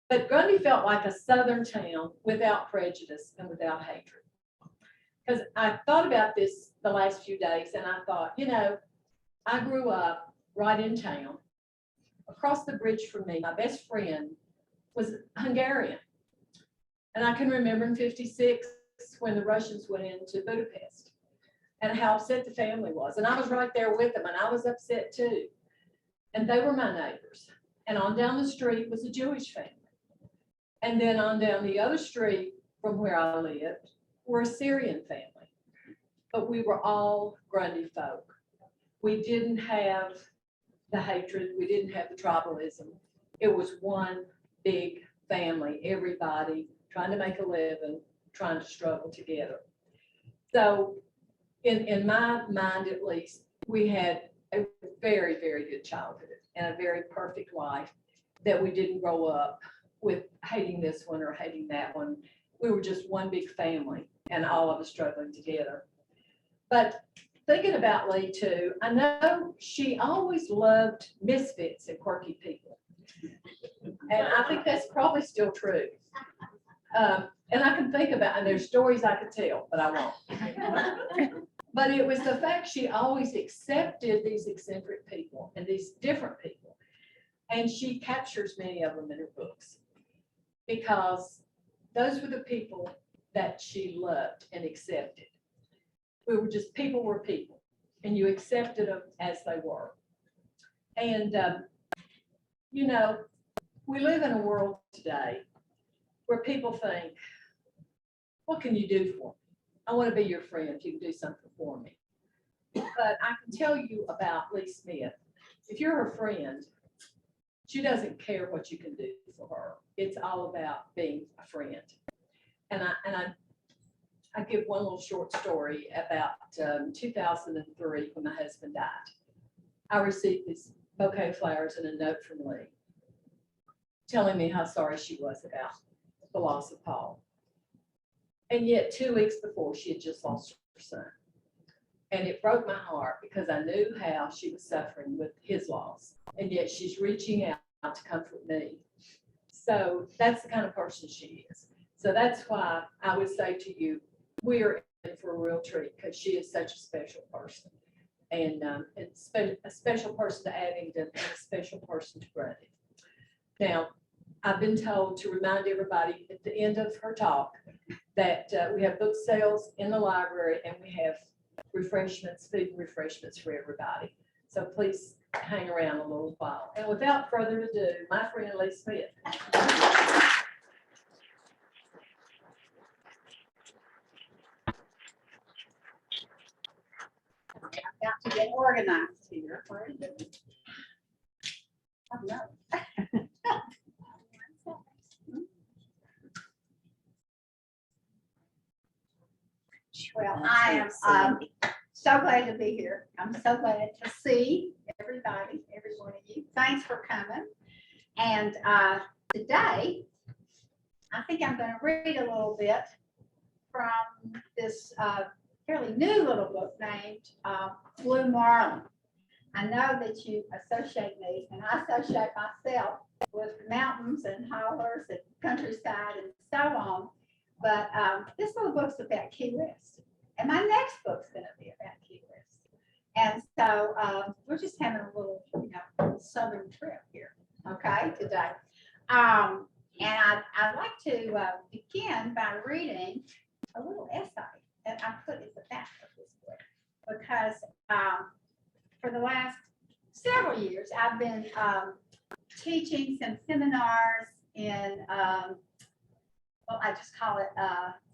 But Grundy felt like a southern town without prejudice and without hatred. Because I thought about this the last few days and I thought, you know, I grew up right in town. Across the bridge from me, my best friend was Hungarian. And I can remember in '56 when the Russians went into Budapest and how upset the family was. And I was right there with them and I was upset too. And they were my neighbors. And on down the street was a Jewish family. And then on down the other street from where I lived were a Syrian family. But we were all Grundy folk. We didn't have the hatred. We didn't have the tribalism. It was one big family, everybody trying to make a living, trying to struggle together. So in my mind, at least, we had a very, very good childhood and a very perfect life that we didn't grow up with hating this one or hating that one. We were just one big family and all of us struggling together. But thinking about Lee too, I know she always loved misfits and quirky people. And I think that's probably still true. And I can think about, and there's stories I could tell, but I won't. But it was the fact she always accepted these eccentric people and these different people. And she captures many of them in her books because those were the people that she loved and accepted. We were just, people were people and you accepted them as they were. And, you know, we live in a world today where people think, what can you do for me? I want to be your friend if you can do something for me. But I can tell you about Lee Smith. If you're her friend, she doesn't care what you can do for her. It's all about being a friend. And I give one little short story about 2003 when my husband died. I received this bouquet of flowers and a note from Lee telling me how sorry she was about the loss of Paul. And yet 2 weeks before, she had just lost her son. And it broke my heart because I knew how she was suffering with his loss. And yet she's reaching out to comfort me. So that's the kind of person she is. So that's why I would say to you, we're in for a real treat because she is such a special person. And it's a special person to Abingdon and a special person to Grundy. Now, I've been told to remind everybody at the end of her talk that we have book sales in the library and we have refreshments, food and refreshments for everybody. So please hang around a little while. And without further ado, my friend Lee Smith. I've got to get organized here. Where are you doing? Oh, no. Well, I am so glad to be here. I'm so glad to see everybody, every one of you. Thanks for coming. And today, I think I'm going to read a little bit from this fairly new little book named Blue Marlin. I know that you associate me, and I associate myself with mountains and hollers and countryside and so on. But this little book's about Key West. And my next book's going to be about Key West. And so we're just having a little, southern trip here, okay, today. And I'd like to begin by reading a little essay that I put at the back of this book. Because for the last several years, I've been teaching some seminars in, well, I just call it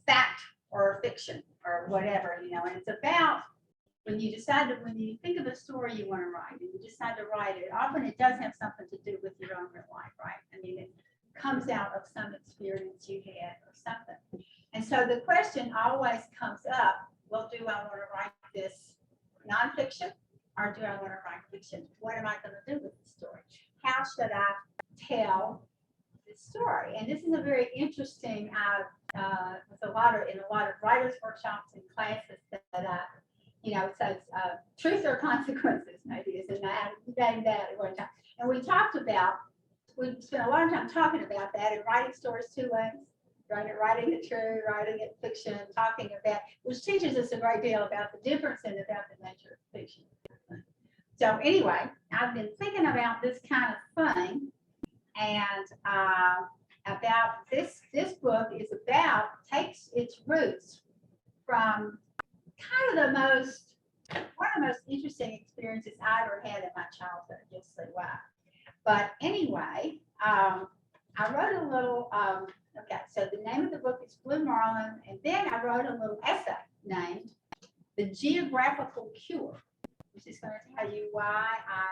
fact or fiction or whatever, and it's about when you think of a story you want to write and you decide to write it, often it does have something to do with your own real life, right? I mean, it comes out of some experience you had or something. And so the question always comes up, well, do I want to write this nonfiction or do I want to write fiction? What am I going to do with the story? How should I tell this story? And this is a very interesting, with a lot of writers' workshops and classes that it says truth or consequences, maybe is in that. named that at one time. And we spent a lot of time talking about that and writing stories two ways. Writing it true, writing it fiction, talking about, which teaches us a great deal about the difference and about the nature of fiction. So anyway, I've been thinking about this kind of thing, and about this book is takes its roots from kind of one of the most interesting experiences I ever had in my childhood. You'll see why. But anyway, I wrote a little, okay, so the name of the book is Blue Marlin, and then I wrote a little essay named The Geographical Cure, which is going to tell you why I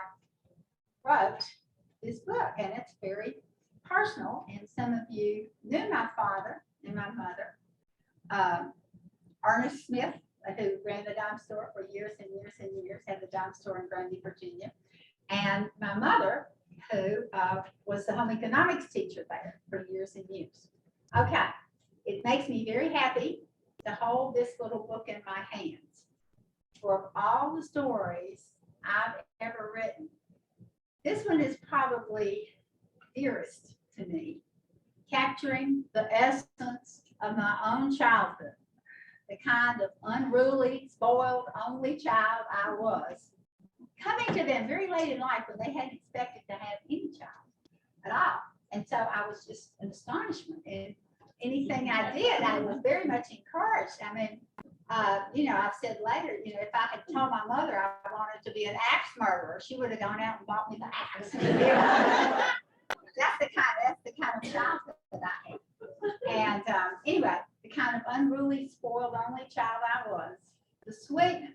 wrote this book, and it's very personal, and some of you knew my father and my mother. Ernest Smith, who ran the dime store for years and years and years, had the dime store in Grundy, Virginia, and my mother, who was the home economics teacher there for years and years. Okay, it makes me very happy to hold this little book in my hands. For all the stories I've ever written, this one is probably dearest to me, capturing the essence of my own childhood, the kind of unruly, spoiled, only child I was, coming to them very late in life when they hadn't expected to have any child at all. And so I was just an astonishment. And anything I did, I was very much encouraged. I mean, I've said later, if I had told my mother I wanted to be an axe murderer, she would have gone out and bought me the axe. That's the kind of childhood that I had. And anyway, the kind of unruly, spoiled, only child I was, the sweetness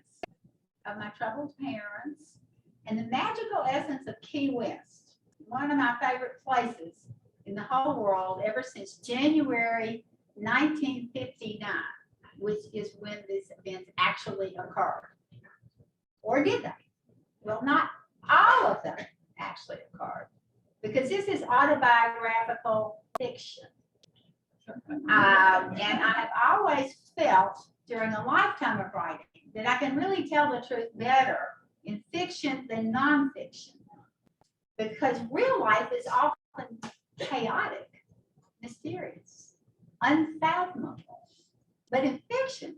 of my troubled parents, and the magical essence of Key West, one of my favorite places in the whole world ever since January 1959, which is when this event actually occurred. Or did they? Well, not all of them actually occurred, because this is autobiographical fiction. And I have always felt during a lifetime of writing that I can really tell the truth better in fiction than nonfiction, because real life is often chaotic, mysterious, unfathomable. But in fiction,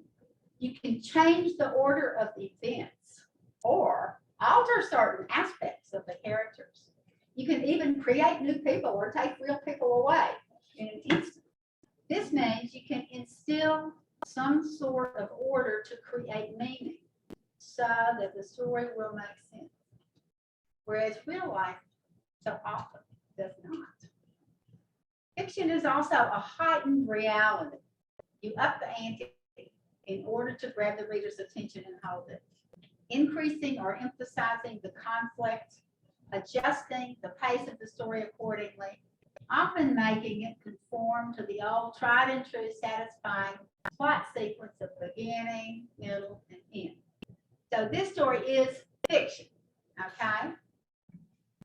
you can change the order of events or alter certain aspects of the characters. You can even create new people or take real people away in an instant. This means you can instill some sort of order to create meaning so that the story will make sense. Whereas real life so often does not. Fiction is also a heightened reality. You up the ante in order to grab the reader's attention and hold it, increasing or emphasizing the conflict, adjusting the pace of the story accordingly, often making it conform to the old tried and true satisfying plot sequence of beginning, middle, and end. So this story is fiction, okay?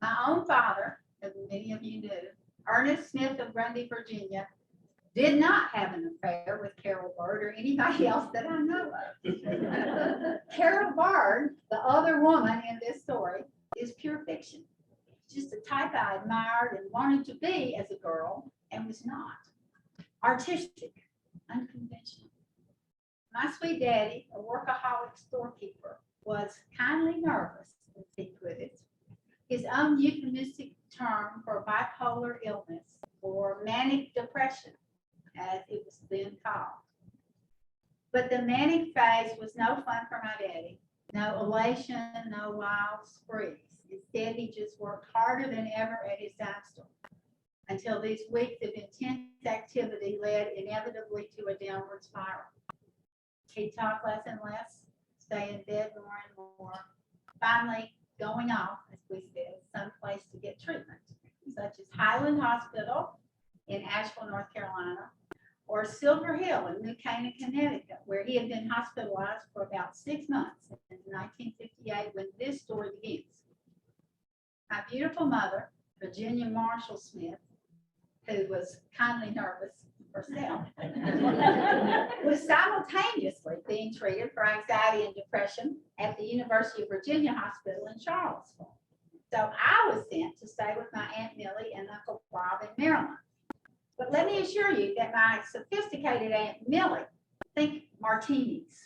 My own father, as many of you knew, Ernest Smith of Grundy, Virginia, did not have an affair with Carol Bird or anybody else that I know of. Carol Bird, the other woman in this story, is pure fiction. Just a type I admired and wanted to be as a girl and was not. Artistic, unconventional. My sweet daddy, a workaholic storekeeper, was kindly nervous, as he put it, his own euphemistic term for bipolar illness or manic depression, as it was then called. But the manic phase was no fun for my daddy. No elation, no wild sprees. Instead, he just worked harder than ever at his dime store until these weeks of intense activity led inevitably to a downward spiral. He'd talk less and less, stay in bed more and more, finally going off, as we said, someplace to get treatment, such as Highland Hospital in Asheville, North Carolina, or Silver Hill in New Canaan, Connecticut, where he had been hospitalized for about 6 months in 1958 when this story begins. My beautiful mother, Virginia Marshall Smith, who was kindly nervous herself, was simultaneously being treated for anxiety and depression at the University of Virginia Hospital in Charlottesville. So I was sent to stay with my Aunt Millie and Uncle Bob in Maryland. But let me assure you that my sophisticated Aunt Millie, think martinis,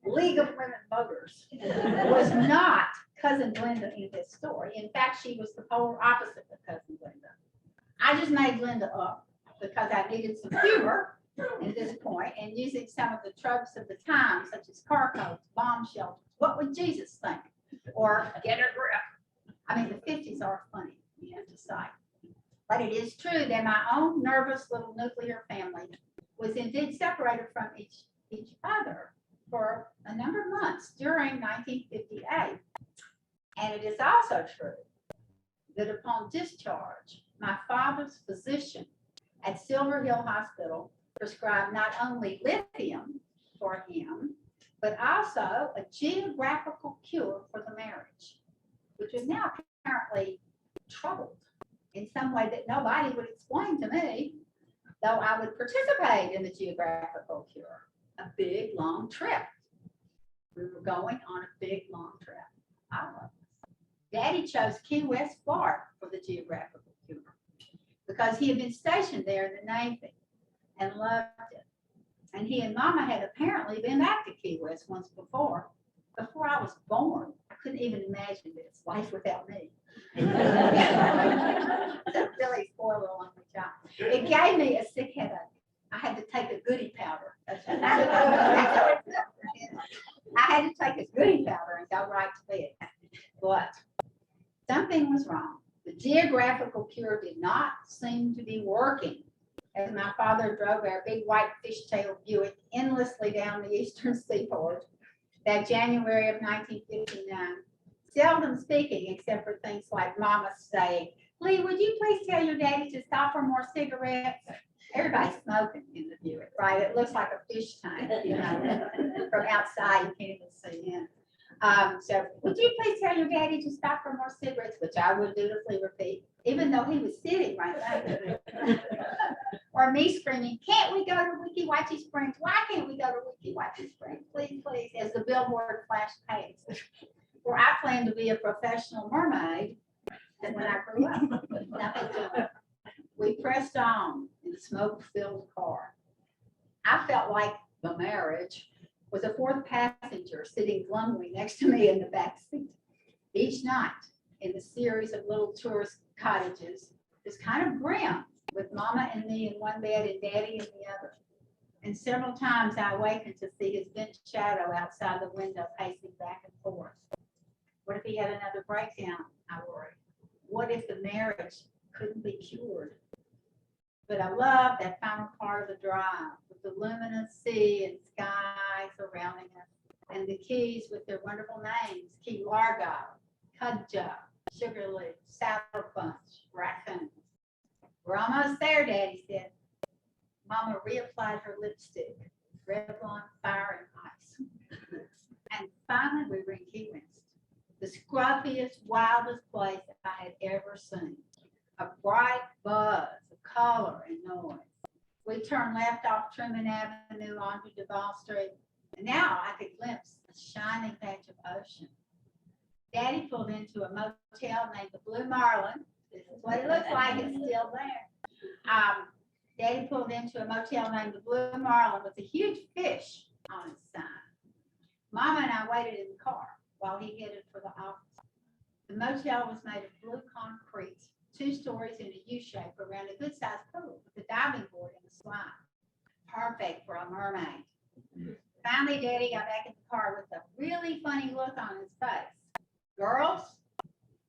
League of Women Voters, was not Cousin Glenda in this story. In fact, she was the polar opposite of Cousin Glenda. I just made Glenda up because I needed some humor at this point, and using some of the tropes of the time, such as car codes, bomb shelters. What would Jesus think? Or get a grip. I mean, the 50s are funny, you have to say. But it is true that my own nervous little nuclear family was indeed separated from each other for a number of months during 1958. And it is also true that upon discharge, my father's physician at Silver Hill Hospital prescribed not only lithium for him, but also a geographical cure for the marriage, which was now apparently troubled in some way that nobody would explain to me, though I would participate in the geographical cure. A big, long trip. We were going on a big, long trip. I love this. Daddy chose Key West, Florida for the geographical cure because he had been stationed there in the Navy and loved it. And he and Mama had apparently been back to Key West once before I was born. I couldn't even imagine this life without me. That really spoiled little only child. It gave me a sick headache. I had to take a goody powder. I had to take a goody powder and go right to bed. But something was wrong. The geographical cure did not seem to be working as my father drove our big white fishtail Buick endlessly down the eastern seaboard that January of 1959, seldom speaking except for things like Mama saying, "Lee, would you please tell your daddy to stop for more cigarettes?" Everybody's smoking in the Buick, right? It looks like a fish tank, you know, from outside, you can't even see in. So would you please tell your daddy to stop for more cigarettes, which I would dutifully repeat, even though he was sitting right there. Or me screaming, "Can't we go to Weeki Wachee Springs? Why can't we go to Weeki Wachee Springs? Please, please," as the billboard flashed past. Where I planned to be a professional mermaid when I grew up. Nothing to it. We pressed on in the smoke-filled car. I felt like the marriage was a fourth passenger sitting glumly next to me in the back seat. Each night in the series of little tourist cottages is kind of grim, with Mama and me in one bed and Daddy in the other. And several times I awakened to see his bent shadow outside the window pacing back and forth. What if he had another breakdown? I worried. What if the marriage couldn't be cured? But I love that final part of the drive with the luminous sea and sky surrounding us, and the keys with their wonderful names: Key Largo, Cudjoe, Sugarleaf, Sour Punch, Raccoon. "We're almost there," Daddy said. Mama reapplied her lipstick, Revlon Fire and Ice. And finally we were in Key West, the scrubbiest, wildest place I had ever seen. A bright buzz of color and noise. We turned left off Truman Avenue onto Duval Street, and now I could glimpse a shining patch of ocean. Daddy pulled into a motel named the Blue Marlin. This is what it looks like. It's still there. Daddy pulled into a motel named the Blue Marlin with a huge fish on its sign. Mama and I waited in the car while he headed for the office. The motel was made of blue concrete, 2 stories in a U shape around a good-sized pool with a diving board and a slide. Perfect for a mermaid. Finally, Daddy got back in the car with a really funny look on his face. "Girls,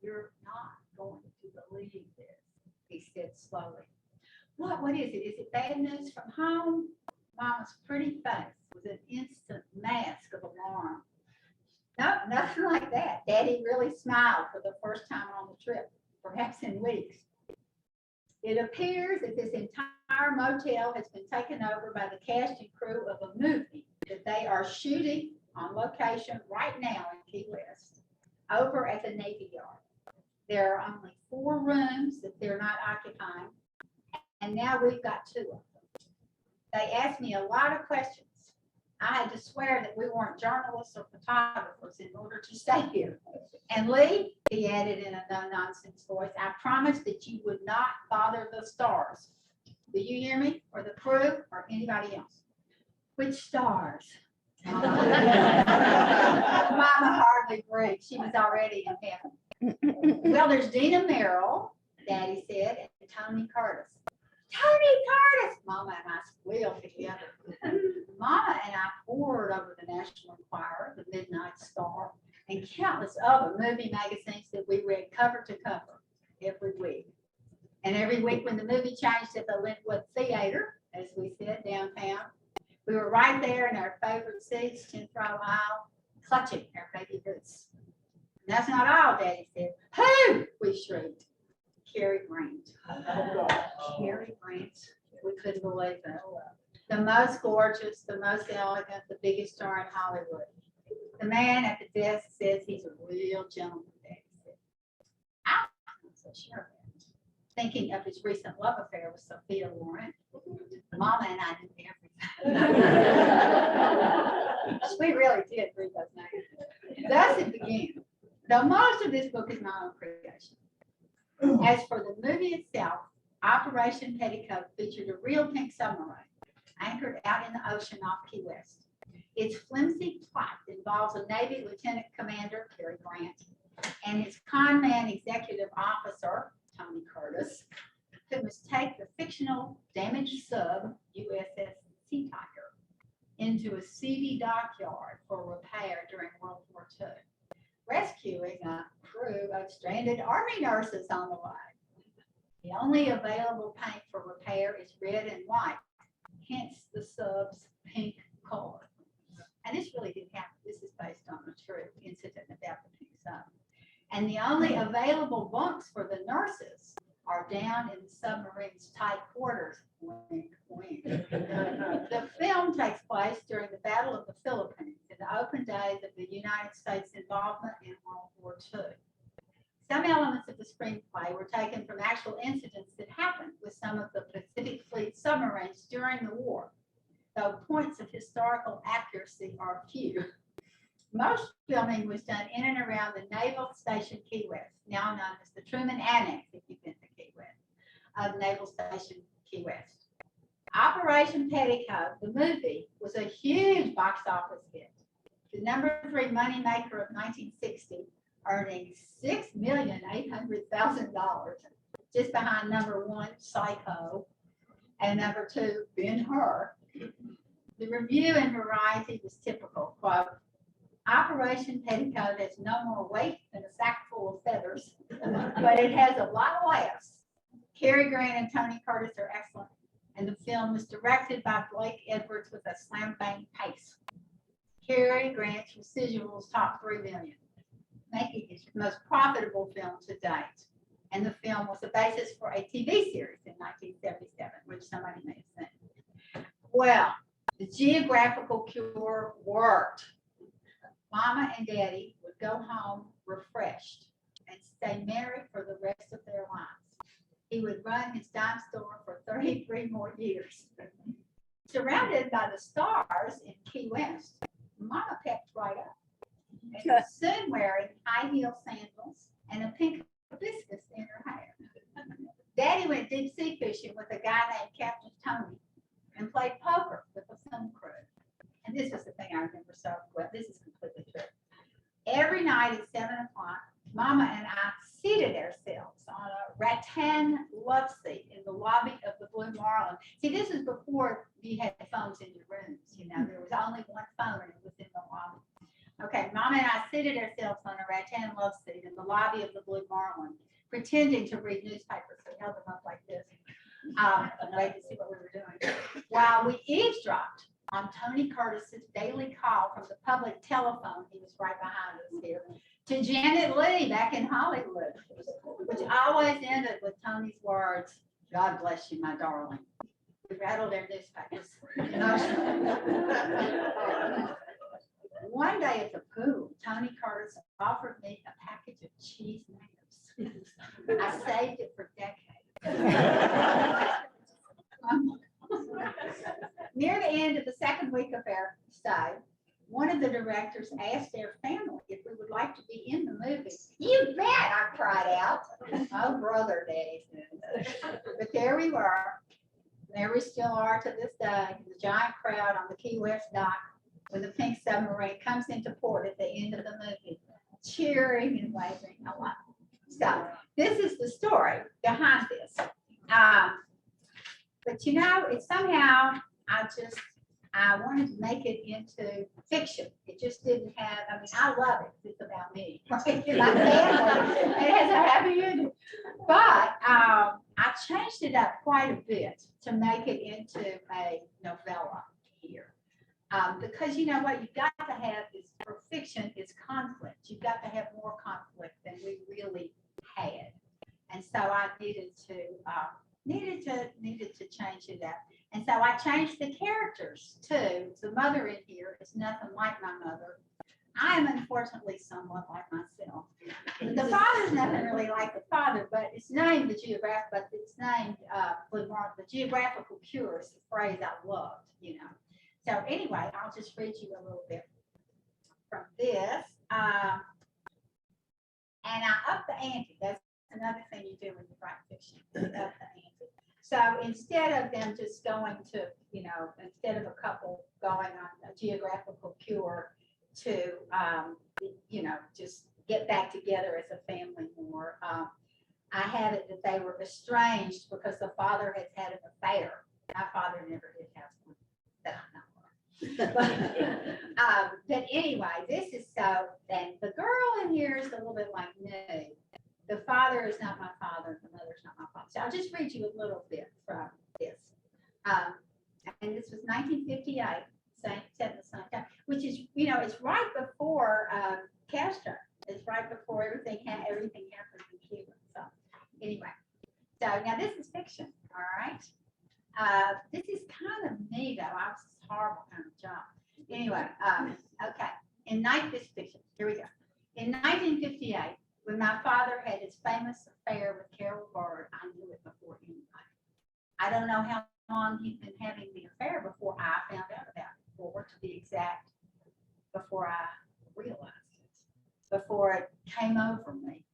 you're not going to believe this," he said slowly. What is it? Is it bad news from home?" Mama's pretty face was an instant mask of alarm. "No, nothing like that." Daddy really smiled for the first time on the trip, perhaps in weeks. "It appears that this entire motel has been taken over by the cast and crew of a movie that they are shooting on location right now in Key West, over at the Navy Yard. There are only 4 rooms that they're not occupying, and now we've got 2 of them. They asked me a lot of questions. I had to swear that we weren't journalists or photographers in order to stay here. And Lee, he added in a no-nonsense voice, I promised that you would not bother the stars. Do you hear me? Or the crew or anybody else? Which stars? Mama hardly breathed. She was already in heaven. Well, there's Dina Merrill, Daddy said, and Tony Curtis. Tony Curtis! Mama and I squealed together. Mama and I pored over the National Enquirer, the Midnight Star, and countless other movie magazines that we read cover to cover every week. And every week when the movie changed at the Linwood Theater, as we said, downtown, we were right there in our favorite seats, 10th row aisle, clutching our baby boots. And that's not all, Daddy said. Who? We shrieked. Cary Grant. Cary Grant. We couldn't believe it. The most gorgeous, the most elegant, the biggest star in Hollywood. The man at the desk says he's a real gentleman, Daddy said. I wasn't so sure of that. Thinking of his recent love affair with Sophia Loren. Mama and I knew everything. We really did read those names. Thus it began. Though most of this book is my own creation. As for the movie itself, Operation Petticoat featured a real pink submarine anchored out in the ocean off Key West. Its flimsy plot involves a Navy Lieutenant Commander, Cary Grant, and his con man executive officer, Tony Curtis, who must take the fictional damaged sub, USS Sea Tiger, into a seedy dockyard for repair during World War II, rescuing a crew of stranded Army nurses on the way. The only available paint for repair is red and white, hence the sub's pink color. And this really did happen. This is based on a true incident about the pink sub. And the only available bunks for the nurses are down in the submarine's tight quarters. Wink, wink. The film takes place during the Battle of the Philippines in the open days of the United States involvement in World War II. Some elements of the screenplay were taken from actual incidents that happened with some of the Pacific Fleet submarines during the war, though points of historical accuracy are few. Most filming was done in and around the Naval Station Key West, now known as the Truman Annex, if you've been to Key West, of Naval Station Key West. Operation Petticoat, the movie, was a huge box office hit. The #3 moneymaker of 1960, earning $6,800,000, just behind #1, Psycho, and #2, Ben-Hur. The review in Variety was typical, quote, Operation Petticoat has no more weight than a sack full of feathers, but it has a lot of laughs. Cary Grant and Tony Curtis are excellent, and the film was directed by Blake Edwards with a slam-bang pace. Cary Grant's residuals topped $3 million, making it the most profitable film to date. And the film was the basis for a TV series in 1977, which somebody may have seen. Well, the geographical cure worked. Mama and Daddy would go home refreshed and stay married for the rest of their lives. He would run his dime store for 33 more years. Surrounded by the stars in Key West, Mama pepped right up and was soon wearing high heel sandals and a pink hibiscus in her hair. Daddy went deep sea fishing with a guy named Captain Tony and played poker with the film crew. And this was the thing I remember so well. This is completely true. Every night at 7 o'clock, Mama and I seated ourselves on a rattan love seat in the lobby of the Blue Marlin. See, this is before you had phones in your rooms. You know, there was only one phone and it was in the lobby. Okay, Mama and I seated ourselves on a rattan love seat in the lobby of the Blue Marlin, pretending to read newspapers. We held them up like this, waiting to see what we were doing, while we eavesdropped on Tony Curtis's daily call from the public telephone, he was right behind us here, to Janet Leigh back in Hollywood, which always ended with Tony's words, God bless you, my darling. We rattled their newspapers. One day at the pool, Tony Curtis offered me a package of cheese knives. I saved it for decades. Near the end of the second week of our stay, the directors asked their family if we would like to be in the movie. You bet, I cried out. Oh, brother, Daddy said. But there we were. There we still are to this day. The giant crowd on the Key West dock when the pink submarine comes into port at the end of the movie, cheering and waving a lot. So this is the story behind this. But you know, it's somehow I wanted to make it into fiction. It just didn't have, I mean, I love it. It's about me. Right? It's my family. It has a happy ending. But I changed it up quite a bit to make it into a novella here. Because you know what you've got to have is, for fiction, is conflict. You've got to have more conflict than we really had. And so I needed to change it up. And so I changed the characters too. The mother in here is nothing like my mother. I am unfortunately somewhat like myself. The father's nothing really like the father, but it's named the geographical cure is the phrase I loved, you know. So anyway, I'll just read you a little bit from this. And I upped the ante. That's another thing you do when you write fiction. You up the ante. So instead of them just going to, you know, instead of a couple going on a geographical cure to, you know, just get back together as a family more, I had it that they were estranged because the father has had an affair. My father never did have one that I know of. But anyway, this is so, then the girl in here is a little bit like me. The father is not my father, the mother is not my father. So I'll just read you a little bit from this. And this was 1958, set in the same time, which is, you know, it's right before Castro. It's right before everything happened in Cuba. So anyway, so now this is fiction, all right? This is kind of me, though. I was this horrible kind of job. Anyway, okay. This fiction, here we go. In 1958, when my father had his famous affair with Carol Bard, I knew it before anybody. I don't know how long he'd been having the affair before I found out about it, or to be exact, before I realized it, before it came over me.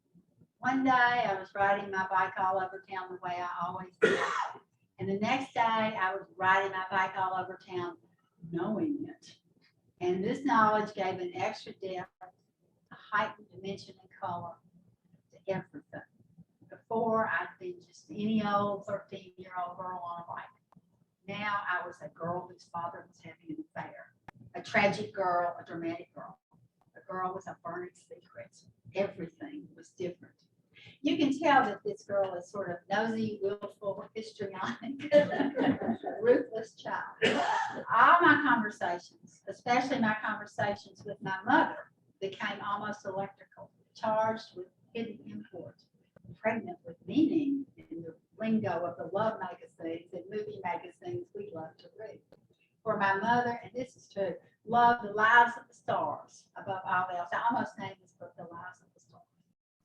One day I was riding my bike all over town the way I always did. And the next day I was riding my bike all over town knowing it. And this knowledge gave an extra depth, a heightened dimension and color to everything. Before, I'd been just any old 13-year-old girl on a bike. Now I was a girl whose father was having an affair. A tragic girl, a dramatic girl. A girl with a burning secret. Everything was different. You can tell that this girl is sort of nosy, willful, histrionic, ruthless child. All my conversations, especially my conversations with my mother, became almost electrical, charged with hidden import, pregnant with meaning in the lingo of the love magazines and movie magazines we love to read. For my mother, and this is true, loved the lives of the stars above all else. I almost named this book The Lives of the Stars.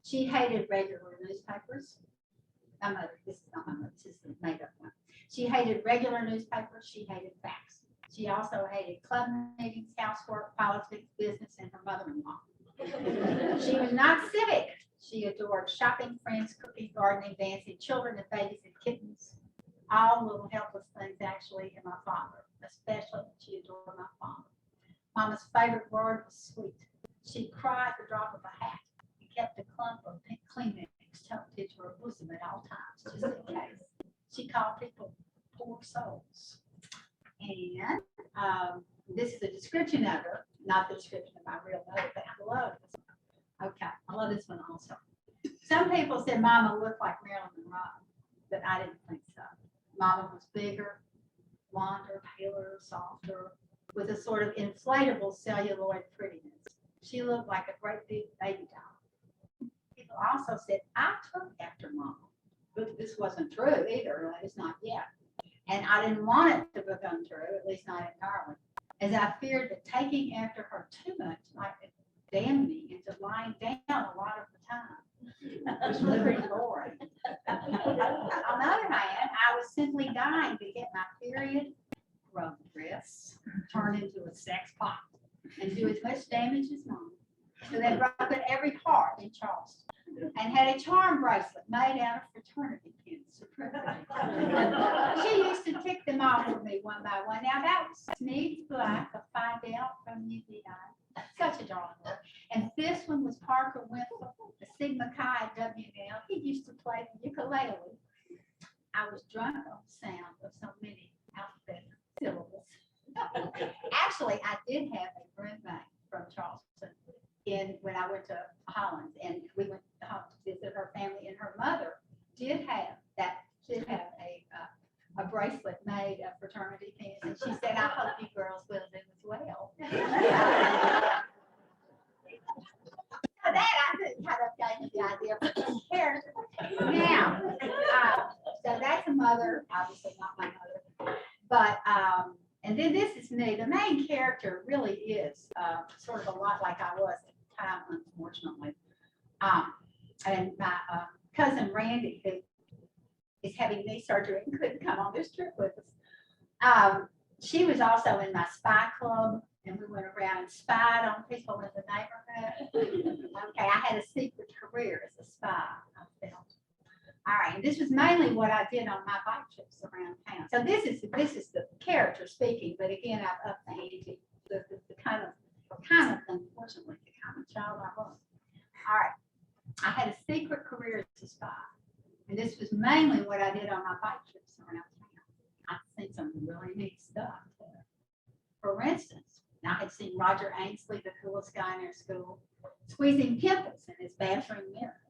She hated regular newspapers. My mother, this is not my mother, this is the made up one. She hated regular newspapers. She hated facts. She also hated club meetings, housework, politics, business, and her mother-in-law. She was not civic. She adored shopping, friends, cooking, gardening, dancing, children and babies and kittens. All little helpless things, actually, and my father, especially she adored my father. Mama's favorite word was sweet. She cried at the drop of a hat and kept a clump of pink Kleenex tucked into her bosom at all times, just in case. She called people poor souls. And this is a description of her, not the description of my real mother, but I love this one. Okay, I love this one also. Some people said Mama looked like Marilyn Monroe, but I didn't think so. Mama was bigger, blonder, paler, softer, with a sort of inflatable celluloid prettiness. She looked like a great big baby doll. People also said I took after Mama, but this wasn't true either, at least not yet. And I didn't want it to become true, at least not entirely, as I feared that taking after her too much might damn me into lying down a lot of the time. It was pretty boring. On the other hand, I was simply dying to get my period progress turned into a sex pot and do as much damage as mom. So they broke up every heart in Charleston and had a charm bracelet made out of fraternity pins. She used to tick them off for me one by one. Now that was Sneed's Black, a find out from UVI. Such a darling book. And this one was Parker Wimple, the Sigma Chi at WL. He used to play the ukulele. I was drunk on the sound of so many alphabet syllables. Actually, I did have a roommate from Charleston when I went to Holland, and we went to Holland to visit her family, and her mother did have a bracelet made of fraternity pins, and she said, "I hope you girls will do as well." So that I think kind of gave me the idea of the character. Now, so that's a mother, obviously not my mother, but and then this is me. The main character really is sort of a lot like I was at the time, unfortunately. And my cousin Randy, who is having knee surgery and couldn't come on this trip with us. She was also in my spy club, and we went around and spied on people in the neighborhood. Okay, I had a secret career as a spy, I felt. All right, and this was mainly what I did on my bike trips around town. So this is the character speaking, but again, I've upped the ante, the kind of unfortunately the kind of child I was. All right, I had a secret career as a spy, and this was mainly what I did on my bike trips around town. I've seen some really neat stuff. For instance, I had seen Roger Ainsley, the coolest guy in our school, squeezing pimples in his bathroom mirror.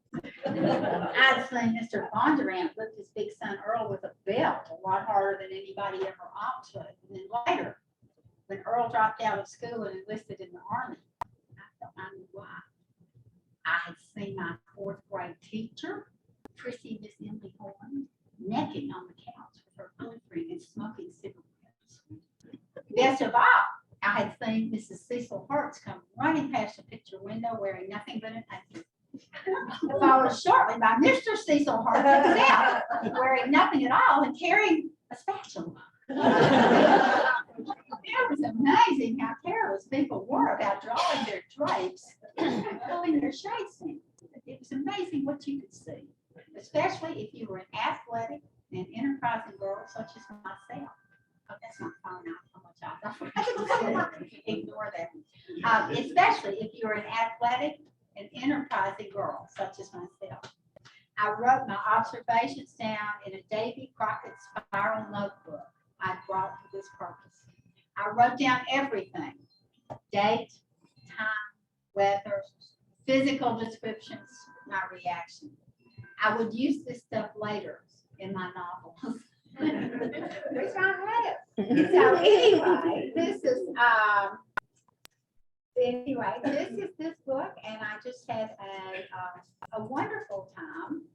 I'd seen Mr. Bondurant lift his big son Earl with a belt a lot harder than anybody ever ought to. And then later, when Earl dropped out of school and enlisted in the Army, I knew why. I had seen my fourth grade teacher, Prissy Miss Emily Horn, necking on the couch with her boyfriend and smoking cigarettes. Best of all, I had seen Mrs. Cecil Hertz come running past the picture window wearing nothing but an apron. Followed shortly by Mr. Cecil Hart himself, wearing nothing at all and carrying a spatula. It was amazing how careless people were about drawing their drapes and pulling their shades in. It was amazing what you could see, especially if you were an athletic and enterprising girl such as myself. Oh, that's not phone out. How much I ignore that. Especially if you were an athletic and enterprising girl such as myself. I wrote my observations down in a Davy Crockett spiral notebook I brought for this purpose. I wrote down everything: date, time, weather, physical descriptions, my reaction. I would use this stuff later in my novels. Which I have. So anyway, this is this book, and I just had a wonderful time.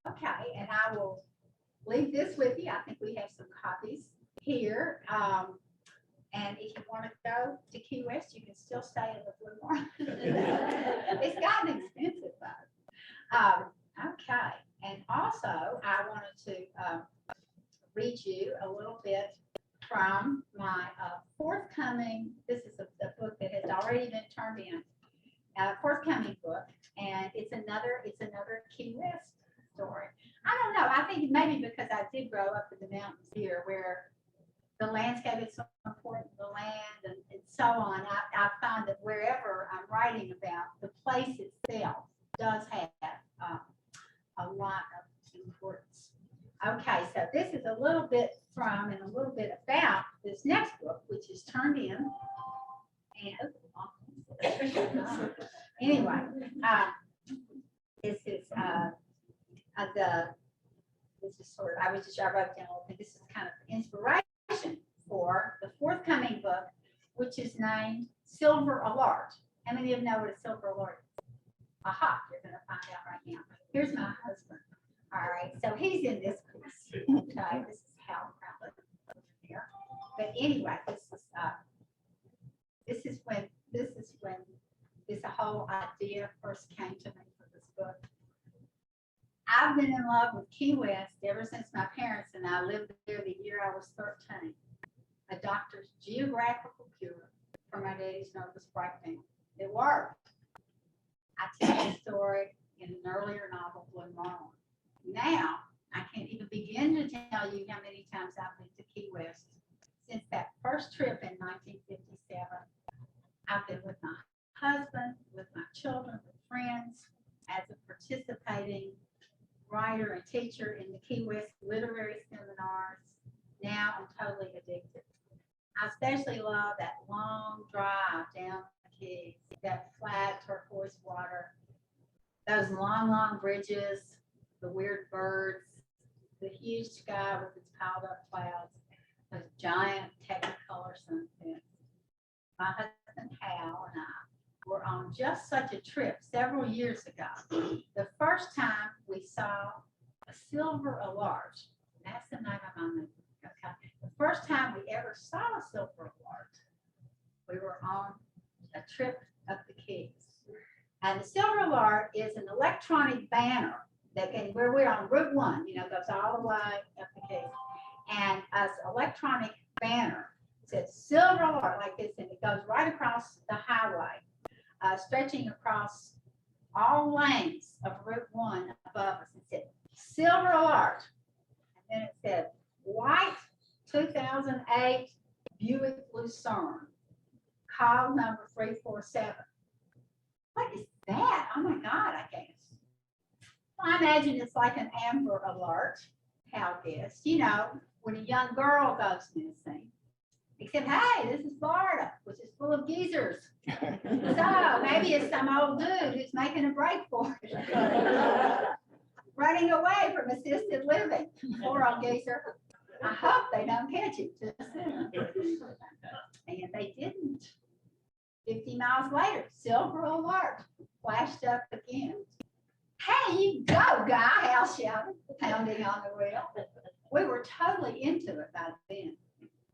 Okay, and I will leave this with you. I think we have some copies here. And if you want to go to Key West, you can still stay in the Blue Marlin. It's gotten expensive though. Okay, and also I wanted to read you a little bit from my forthcoming, this is a book that has already been turned in, forthcoming book, and it's another Key West story. I don't know, I think maybe because I did grow up in the mountains here where the landscape is so important, the land and so on. I find that wherever I'm writing about, the place itself does have a lot of importance. Okay, so this is a little bit from and a little bit about this next book, which is turned in. And anyway, this is I wrote down a little bit. This is kind of inspiration for the forthcoming book, which is named Silver Alert. How many of you know what a silver alert is? Aha, you're going to find out right now. Here's my husband. All right, so he's in this piece. Okay, this is Hal Crowley here. But anyway, this is when this whole idea first came to me for this book. I've been in love with Key West ever since my parents and I lived there the year I was 13. A doctor's geographical cure for my daddy's nervous breakdown. It worked. I tell the story in an earlier novel, Blue Marlin. Now, I can't even begin to tell you how many times I've been to Key West. Since that first trip in 1957, I've been with my husband, with my children, with friends, as a participating writer and teacher in the Key West literary seminars. Now I'm totally addicted. I especially love that long drive down the Keys, that flat turquoise water, those long, long bridges, the weird birds, the huge sky with its piled up clouds, those giant technicolor sunsets. My husband Hal and I were on just such a trip several years ago. The first time we saw a silver alert, that's the name of my movie. Okay. The first time we ever saw a silver alert, we were on a trip up the Keys. And the silver alert is an electronic banner that can, where we're on Route 1, goes all the way up the Keys. And as electronic banner says silver alert like this, and it goes right across the highway, stretching across all lanes of Route 1 above us. It said silver alert. And then it said white 2008 Buick Lucerne, call number 347. What is that? Oh my God, I guess. Well, I imagine it's like an Amber Alert, how guess, when a young girl goes missing. Except, hey, this is Florida, which is full of geezers. So maybe it's some old dude who's making a break for it. Running away from assisted living. Poor old geezer. I hope they don't catch it too soon. And they didn't. 50 miles later, silver alert flashed up again. Hey, you go, guy, Hal shouted, pounding on the wheel. We were totally into it by then.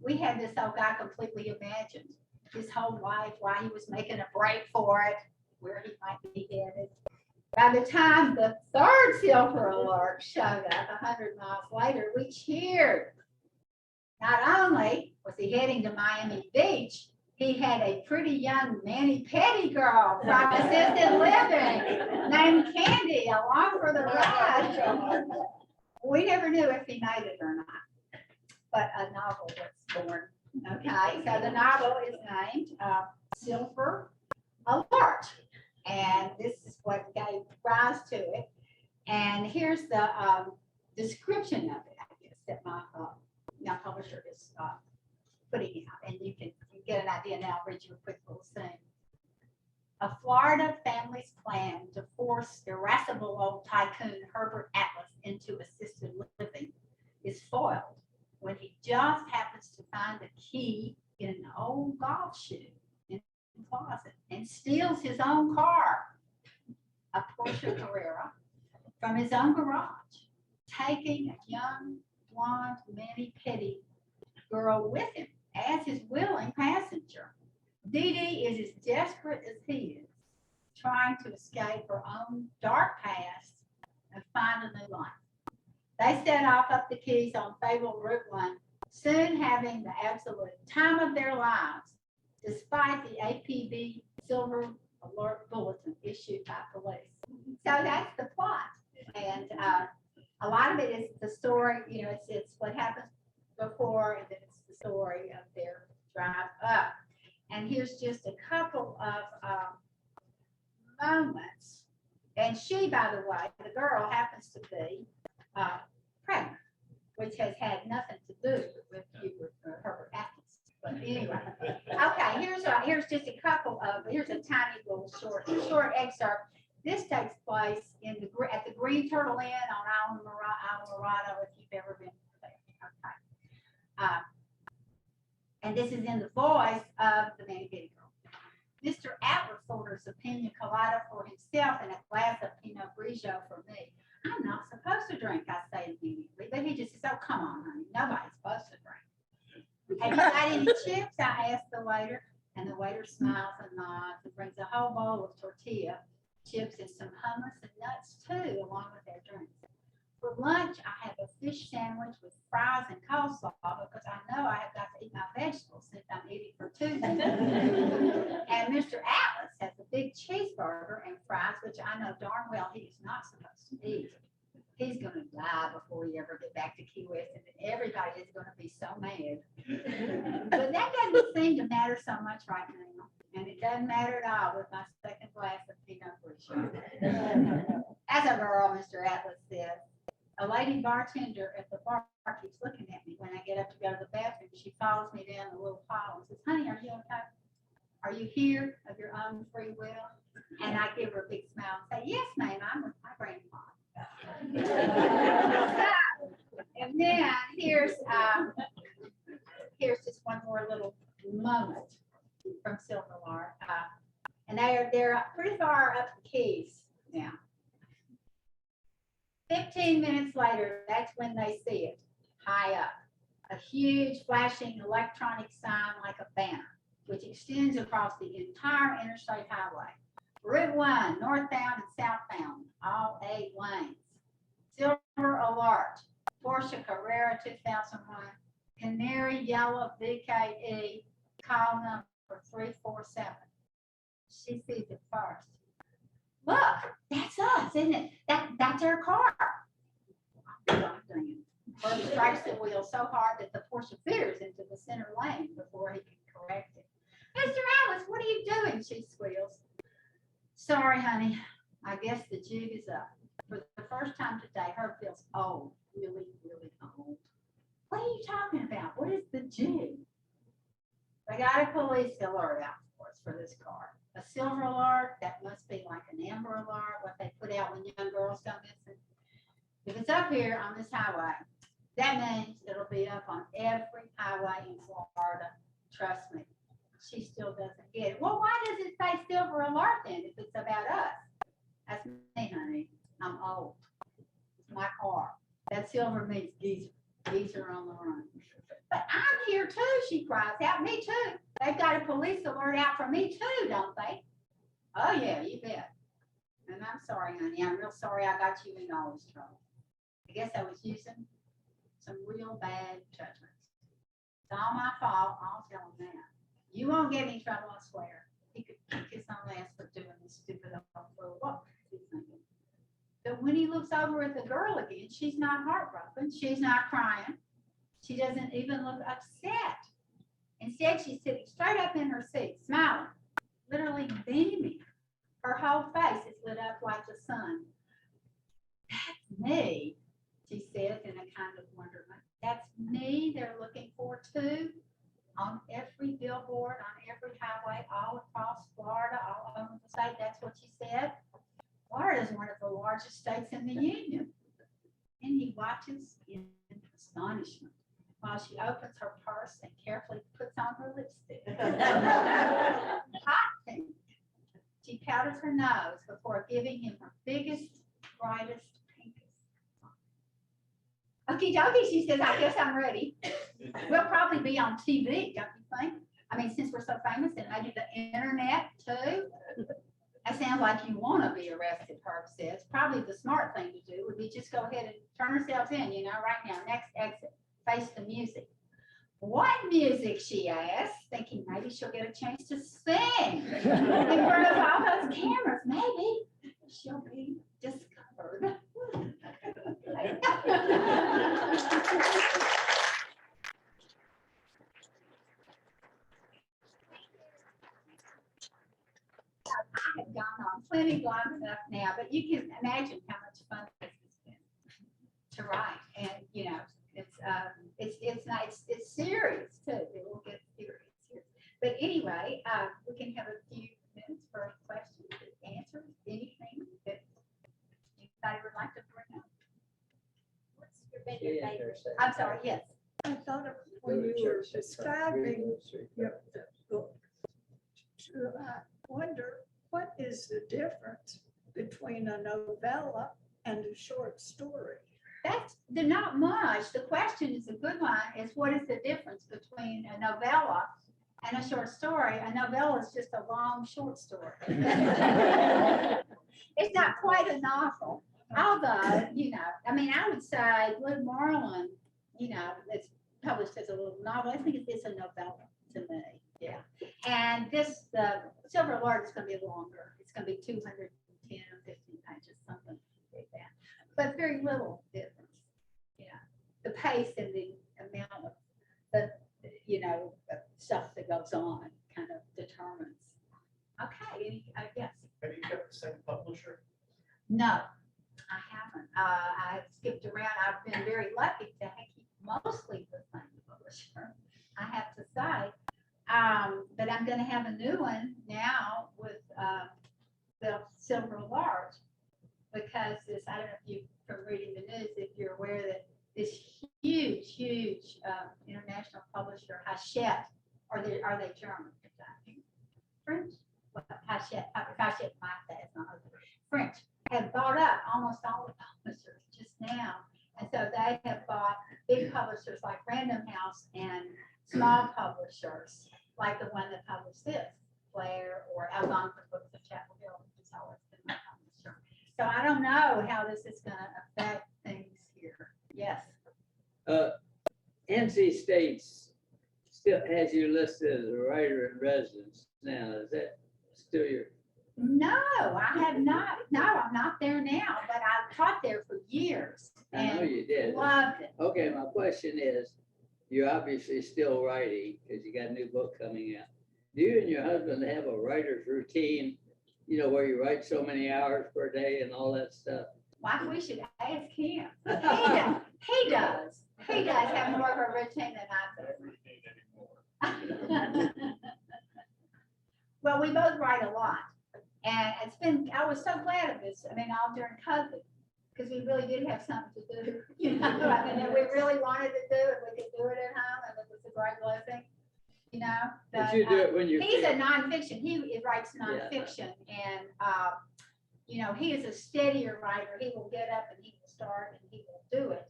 We had this old guy completely imagined his whole life, why he was making a break for it, where he might be headed. By the time the third silver alert showed up 100 miles later, we cheered. Not only was he heading to Miami Beach, he had a pretty young mani-pedi girl from assisted living named Candy along for the ride. We never knew if he made it or not, but a novel was born. Okay, so the novel is named Silver Alert, and this is what gave rise to it. And here's the description of it, I guess, that my publisher is putting out, and you can get an idea now. I'll read you a quick little thing. A Florida family's plan to force irascible old tycoon Herbert Atlas into assisted living is foiled when he just happens to find a key in an old golf shoe in the closet and steals his own car, a Porsche Carrera, from his own garage, taking a young blonde mani-pedi girl with him as his willing passenger. Dee Dee is as desperate as he is, trying to escape her own dark past and find a new life. They set off up the Keys on fabled Route 1, soon having the absolute time of their lives, despite the APB Silver Alert Bulletin issued by police. So that's the plot. And a lot of it is the story, it's what happens before, and then it's the story of their drive up. And here's just a couple of moments. And she, by the way, the girl happens to be pregnant, which has had nothing to do with Herbert Atlas. But anyway, okay, here's just a couple of, here's a tiny little short excerpt. This takes place at the Green Turtle Inn on Isla Morada, if you've ever been there. Okay. And this is in the voice of the mani-pedi girl. Mr. Atlas orders a pina colada for himself and a glass of Pinot Grigio for me. I'm not supposed to drink, I say immediately, but he just says, oh, come on, honey, nobody's supposed to drink. Have you got any chips? I asked the waiter, and the waiter smiles and nods and brings a whole bowl of tortilla chips and some hummus and nuts too, along with their drinks. For lunch, I have a fish sandwich with fries and coleslaw because I know I have got to eat my vegetables since I'm eating for two. And Mr. Atlas has a big cheeseburger and fries, which I know darn well he is not supposed to eat. He's gonna die before we ever get back to Key West, and then everybody is gonna be so mad. But that doesn't seem to matter so much right now, and it doesn't matter at all with my second glass of Pinot Grigio. As a girl, Mr. Atlas says, a lady bartender at the bar keeps looking at me when I get up to go to the bathroom. She follows me down the little hall and says, "Honey, are you okay? Are you here of your own free will?" And I give her a big smile and say, "Yes, ma'am, I'm with my grandma." And then here's just one more little moment from Silver Lark. And they're pretty far up the Keys now. 15 minutes later, that's when they see it, high up. A huge flashing electronic sign like a banner, which extends across the entire interstate highway. Route 1, northbound and southbound, all 8 lanes. Silver alert, Porsche Carrera 2001, canary yellow VKE, call number 347. She sees it first. Look, that's us, isn't it? That's our car. Bert strikes the wheel so hard that the Porsche veers into the center lane before he can correct it. "Mr. Atlas, what are you doing?" she squeals. "Sorry, honey. I guess the jig is up." For the first time today, Herb feels old, really, really old. "What are you talking about? What is the jig?" They got a police alert out for us for this car. A silver alert, that must be like an amber alert, what they put out when young girls go missing. If it's up here on this highway, that means it'll be up on every highway in Florida. Trust me. She still doesn't get it. Well, why does it say silver alert then if it's about us? That's me, honey. I'm old. It's my car. That silver means geezer. Geezer on the run. "But I'm here too," she cries out. "Me too. They've got a police alert out for me too, don't they?" "Oh yeah, you bet. And I'm sorry, honey. I'm real sorry I got you in all this trouble. I guess I was using some real bad judgments. It's all my fault. I'll tell him that. You won't get any trouble, I swear." He could kick his own ass for doing this stupid old little walk. He's thinking. But when he looks over at the girl again, she's not heartbroken. She's not crying. She doesn't even look upset. Instead, she's sitting straight up in her seat, smiling, literally beaming. Her whole face is lit up like the sun. "That's me," she says in a kind of wonderment. "That's me they're looking for too. On every billboard, on every highway, all across Florida, all over the state." That's what she said. Florida is one of the largest states in the union. And he watches in astonishment while she opens her purse and carefully puts on her lipstick. Hot pink. She powders her nose before giving him her biggest, brightest, pinkest. "Okie dokie," she says, "I guess I'm ready. We'll probably be on TV, don't you think? I mean, since we're so famous, and maybe the internet too." "That sounds like you want to be arrested," Herb says. "Probably the smart thing to do would be just go ahead and turn ourselves in, right now. Next exit, face the music." "What music?" she asks, thinking maybe she'll get a chance to sing in front of all those cameras. Maybe she'll be discovered. I have gone on plenty long enough now, but you can imagine how much fun this has been to write. And it's serious too. It will get serious here. But anyway, we can have a few minutes for questions and answers. Anything that anybody would like to bring up? What's your favorite? I'm sorry. Yes. I thought of when you were describing your book, I wonder what is the difference between a novella and a short story? They're not much. The question is a good one, is what is the difference between a novella and a short story? A novella is just a long short story. It's not quite a novel. Although, I mean, I would say Blue Marlin, it's published as a little novel. I think it's a novella to me. Yeah. And this, the Silver Alert is going to be longer. It's going to be 210 or 15 pages, something like that. But very little difference. The pace and the amount of the, stuff that goes on kind of determines. Okay, yes. Have you kept the same publisher? No, I haven't. I've skipped around. I've been very lucky to keep mostly the same publisher, I have to say. But I'm going to have a new one now with the Silver Alert, because this, I don't know if you, from reading the news, if you're aware that this huge international publisher, Hachette, are they German? French? Well, Hachette, French, have bought up almost all the publishers just now. And so they have bought big publishers like Random House and small publishers like the one that published this, Claire or Algonquin Books of Chapel Hill, which has always been my publisher. So I don't know how this is going to affect things here. Yes. NC State's still has you listed as a writer in residence now. Is that still your? No, I have not. No, I'm not there now, but I've taught there for years. I know and you did. Loved it. Okay, my question is, you're obviously still writing because you got a new book coming out. Do you and your husband have a writer's routine, where you write so many hours per day and all that stuff? Why, we should ask him. He does. He does have more of a routine than I do. Well, we both write a lot. And I was so glad of this. I mean, all during COVID, because we really did have something to do. I mean, we really wanted to do it. We could do it at home, and it was a great blessing. But you do it when you He's can. a nonfiction. He writes nonfiction, and he is a steadier writer. He will get up and he will start and he will do it.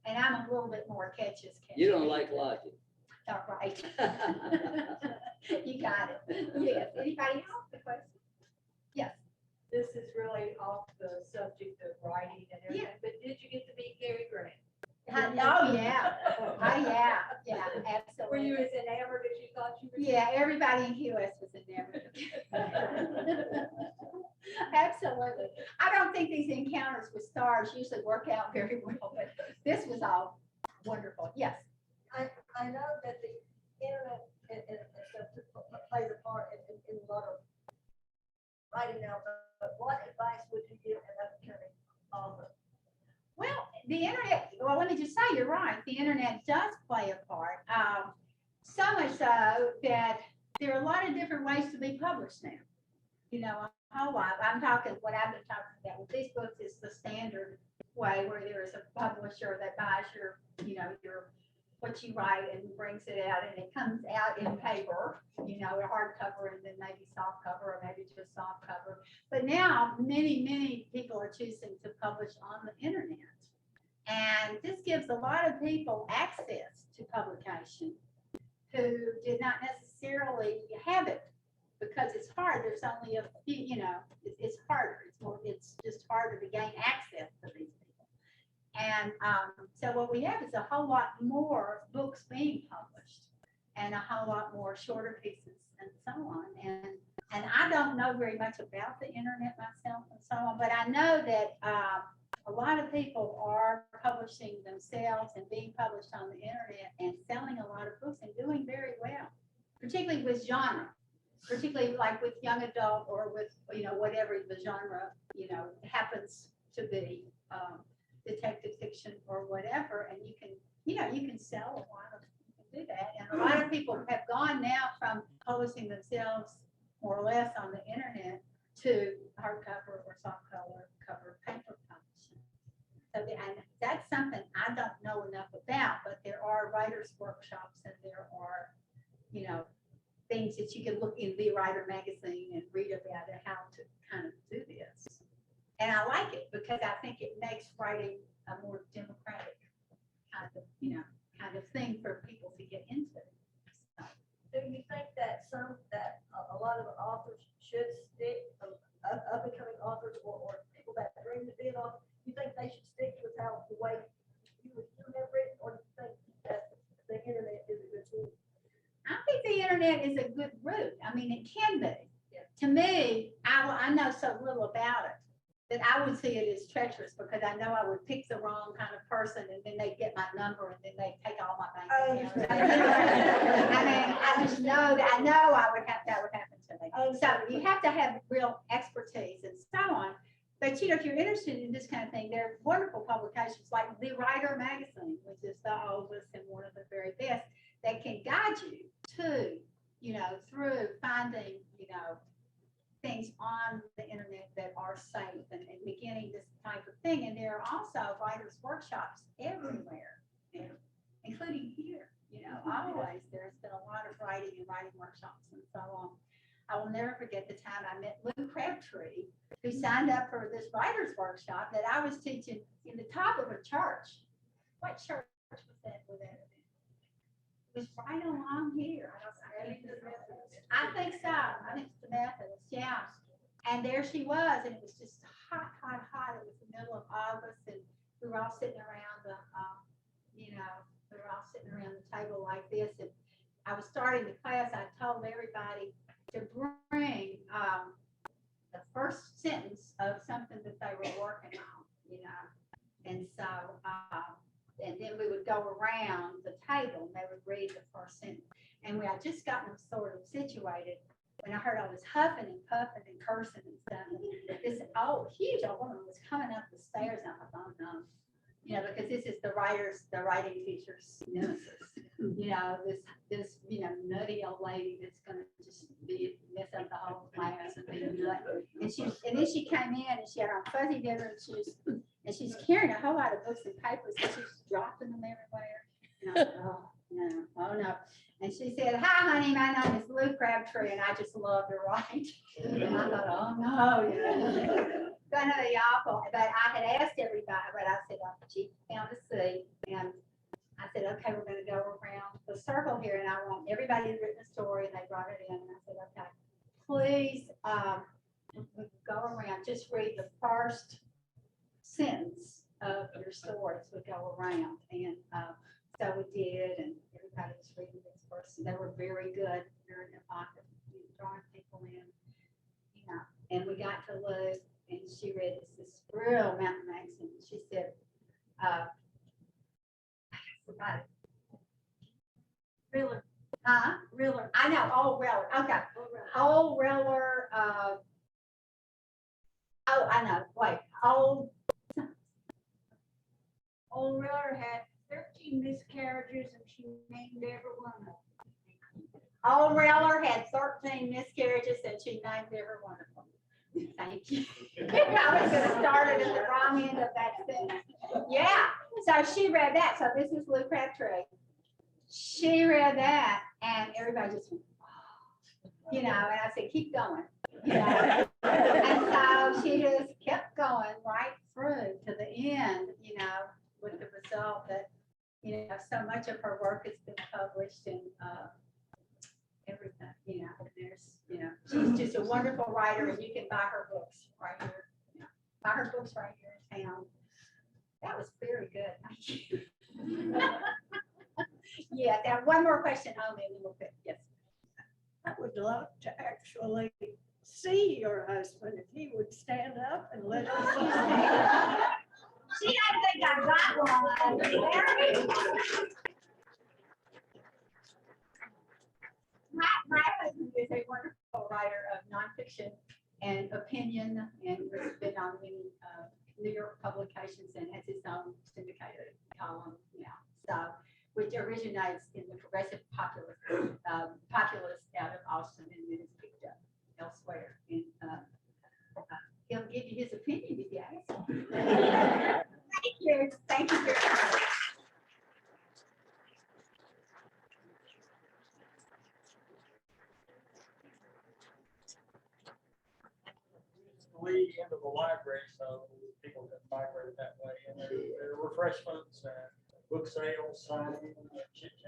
And I'm a little bit more catch. You don't like logic. All right. You got it. Yes. Anybody else? The question? Yes. This is really off the subject of writing and everything, but did you get to meet Gary Grant? Oh, yeah. Oh, yeah. Yeah, Were you absolutely. as enamored as you thought you were? Yeah, everybody in QS was enamored. Absolutely. I don't think these encounters with stars usually work out very well, but this was all wonderful. Yes. I know that the internet and stuff plays a part in a lot of writing now, but what advice would you give an upcoming author? Well, the internet, well, let me just say, you're right. The internet does play a part. So much so that there are a lot of different ways to be published now. A whole lot. I'm talking, what I've been talking about with these books is the standard way where there is a publisher that buys your what you write and brings it out, and it comes out in paper, a hardcover, and then maybe soft cover, or maybe just soft cover. But now many people are choosing to publish on the internet. And this gives a lot of people access to publication who did not necessarily have it, because it's hard. There's only a few, it's harder. It's just harder to gain access to these people. And so what we have is a whole lot more books being published, and a whole lot more shorter pieces and so on. And I don't know very much about the internet myself and so on, but I know that a lot of people are publishing themselves and being published on the internet and selling a lot of books and doing very well, particularly with genre, particularly like with young adult or with, whatever the genre, happens to be. Detective fiction or whatever, and you can sell a lot of, you can do that. And a lot of people have gone now from publishing themselves more or less on the internet to hardcover or soft cover paper publishing. So and that's something I don't know enough about, but there are writers' workshops, and there are, things that you can look in The Writer magazine and read about it, how to kind of do this. And I like it because I think it makes writing a more democratic kind of thing for people to get into. So, Do you think that a lot of authors should stick, up and coming authors or people that dream to be an author, you they should stick with how the way you have written, or do you think that the internet is a good tool? I think the internet is a good route. I mean, it can be. To me, I know so little about it that I would see it as treacherous because I know I would pick the wrong kind of person and then they'd get my number and then they'd take all my bank accounts. I mean, I just know that that would happen to me. So you have to have real expertise and so on. But you know, if you're interested in this kind of thing, there are wonderful publications like The Writer Magazine, which is the oldest and one of the very best, that can guide you to, you know, through finding, you know, things on the internet that are safe and beginning this type of thing. And there are also writers' workshops everywhere, you know, including here, you know, always. There's been a lot of writing and writing workshops and so on. I will never forget the time I met Lou Crabtree, who signed up for this writers' workshop that I was teaching in the top of a church. What church was that? It was right along here. I think so. I think it's the Methodist, yeah. And there she was, and it was just hot, hot, hot. It was the middle of August, and we were all sitting around the, you know, we were all sitting around the table like this. And I was starting the class. I told everybody to bring the first sentence of something that they were working on, you know. And so, and then we would go around the table, and they would read the first sentence. And we had just gotten them sort of situated when I heard all this huffing and puffing and cursing and stuff. And this huge old woman was coming up the stairs, and I thought, oh no, you know, because this is the writing teacher's nemesis. You know, this you know, nutty old lady that's gonna just mess up the whole class and be nut. And then she came in and she had on fuzzy dinner and she's carrying a whole lot of books and papers and she's dropping them everywhere. And I thought, oh no. And she said, "Hi, honey, my name is Lou Crabtree, and I just love to write." And I thought, oh no, you know, gonna be awful. But I had asked everybody, but I said, oh, she found a seat, and I said, okay, we're gonna go around the circle here, and I want everybody who's written a story, and they brought it in, and I said, okay, please, go around, just read the first sentence of your stories. We go around, and so we did, and everybody was reading this first. They were very good during the pocket, drawing people in, you know. And we got to Lou, and she read this real mountain magazine. She said, "Somebody, Really, really, I know, Old Reller. Okay, Old Reller. Oh, I know. Wait, Old Reller had 13 miscarriages and she named every one of them. Old Reller had 13 miscarriages and she named every one of them. Thank you. I was gonna start it at the wrong end of that sentence. Yeah, so she read that. So this is Lou Crabtree. She read that and everybody just went, oh, you know, and I said, keep going. You know? And so she just kept going right through to the end, you know, with the result that, you know, so much of her work has been published and everything, you know, and there's, you know, she's just a wonderful writer and you can buy her books right here, you know, buy her books right here in town. That was very good. Thank you. Yeah, now one more question only and then we'll fit. Yes. I would love to actually see your husband if he would stand up and let us see. She doesn't think I got one. My husband is a wonderful writer of nonfiction and opinion and has been on many New York publications and has his own syndicated column now. So, which originates in the progressive populist out of Austin and then is picked up elsewhere. And he'll give you his opinion if you ask him. Thank you. Thank you very much. lead into the library, so people can migrate that way. And there are refreshments and book sales, signing, chit chat.